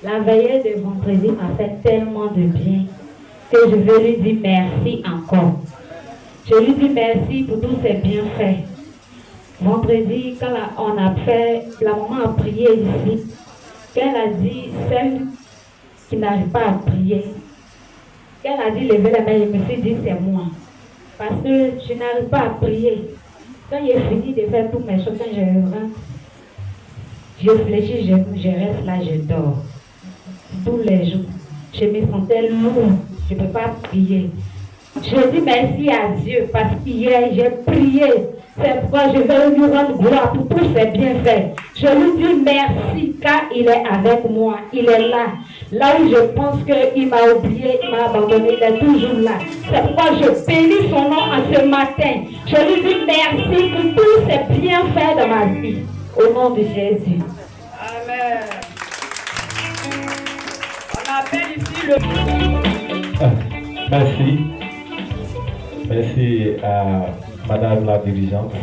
La veillée de vendredi m'a fait tellement de bien que je veux lui dire merci encore. Je lui dis merci pour tous ses bienfaits. Vendredi, quand on a fait, la maman a prié ici, qu'elle a dit, celle qui n'arrive pas à prier, qu'elle a dit lever la main, je me suis dit c'est moi. Parce que je n'arrive pas à prier. Quand j'ai fini de faire toutes mes choses, quand je rentre, je réfléchis, je reste là, je dors. Tous les jours. Je me sentais lourd, je ne peux pas prier. Je dis merci à Dieu parce qu'hier j'ai prié. C'est pourquoi je vais lui rendre gloire pour tous ses bienfaits. Je lui dis merci car il est avec moi. Il est là. Là où je pense qu'il m'a oublié, il m'a abandonné, il est toujours là. C'est pourquoi je bénis son nom en ce matin. Je lui dis merci pour tous ses bienfaits dans ma vie. Au nom de Jésus. Amen. On appelle ici le... Merci. Merci à Madame la dirigeante.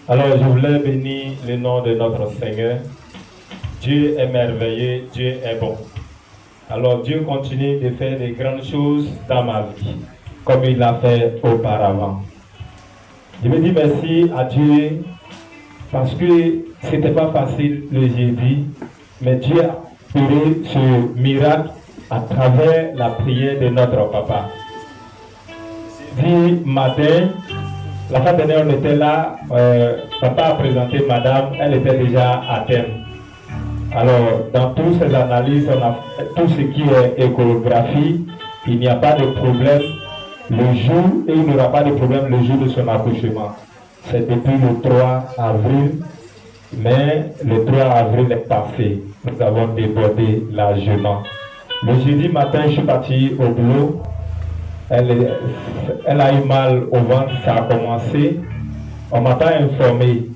Alors, je voulais bénir le nom de notre Seigneur. Dieu est merveilleux, Dieu est bon. Alors, Dieu continue de faire de grandes choses dans ma vie, comme il l'a fait auparavant. Je veux dire merci à Dieu parce que ce n'était pas facile le jeudi, mais Dieu a opéré ce miracle à travers la prière de notre papa. Dit matin, la fin dernière on était là, papa a présenté madame, elle était déjà à terme. Alors dans toutes ces analyses, on a tout ce qui est échographie, il n'y a pas de problème le jour et il n'y aura pas de problème le jour de son accouchement. C'est depuis le 3 avril, mais le 3 avril est passé, nous avons débordé largement. Le jeudi matin, je suis parti au boulot. Elle a eu mal au ventre, ça a commencé. On m'a pas informé.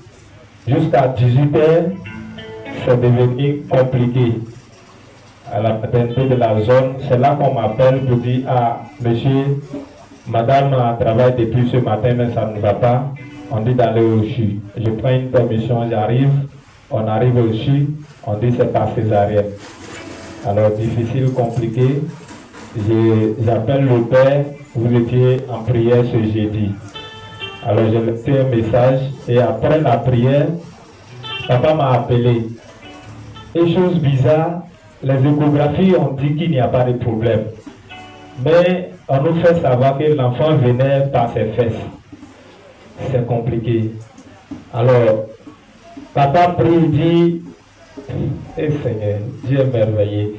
Jusqu'à 18h, c'est devenu compliqué. À la maternité de la zone, c'est là qu'on m'appelle pour dire ah, monsieur, madame travaille depuis ce matin, mais ça ne va pas. On dit d'aller au CHU. Je prends une permission, j'arrive. On arrive au CHU, on dit c'est pas césarienne. Alors, difficile, compliqué. J'appelle le père, vous étiez en prière ce jeudi. Alors j'ai laissé un message et après la prière, papa m'a appelé. Et chose bizarre, les échographies ont dit qu'il n'y a pas de problème. Mais on nous fait savoir que l'enfant venait par ses fesses. C'est compliqué. Alors, papa prie, dit, eh Seigneur, Dieu est merveilleux.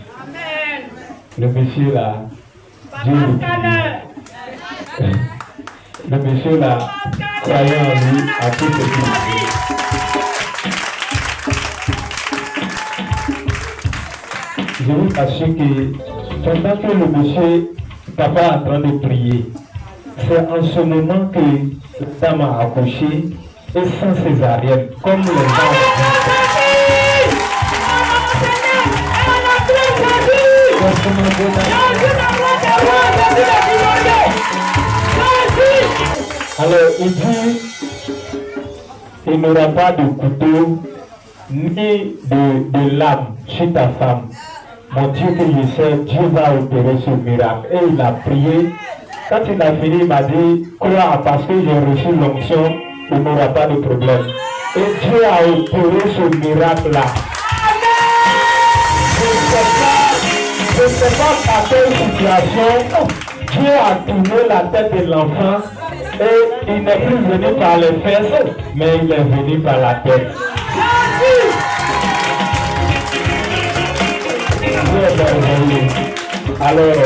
Le monsieur là, Dieu le monsieur là, croyant en lui, à tout ce qu'il dit. Je vous assure que pendant que le monsieur, papa est en train de prier, c'est en ce moment que la dame a accouché et sans césarienne, comme les gens disent. Alors il dit il n'y aura pas de couteau ni de lame chez ta femme. Mon Dieu que je sais, Dieu va opérer ce miracle. Et il a prié. Quand il a fini, il m'a dit crois parce que j'ai reçu l'onction, il n'y aura pas de problème. Et Dieu a opéré ce miracle-là. Je ne sais pas par quelle situation, Dieu a tourné la tête de l'enfant et il n'est plus venu par les fesses, mais il est venu par la tête. Alors,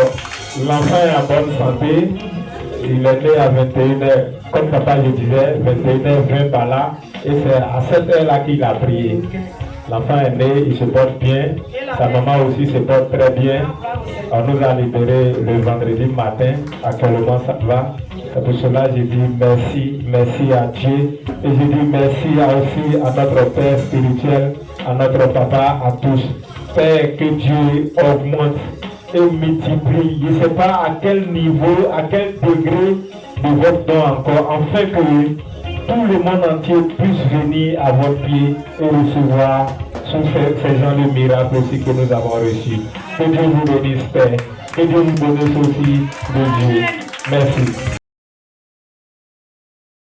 l'enfant est en bonne santé, il est né à 21h, comme papa je disais, 21h20 par là, et c'est à cette heure-là qu'il a prié. L'enfant est né, il se porte bien, sa maman aussi se porte très bien. On nous a libérés le vendredi matin, actuellement ça va. C'est pour cela que je dis merci à Dieu. Et je dis merci aussi à notre Père spirituel, à notre papa, à tous. Père, que Dieu augmente et multiplie. Je ne sais pas à quel niveau, à quel degré de votre don encore, afin que tout le monde entier puisse venir à votre pied et recevoir tous ces gens de miracles aussi que nous avons reçus. Que Dieu vous bénisse, Père. Que Dieu vous bénisse aussi de Dieu. Merci.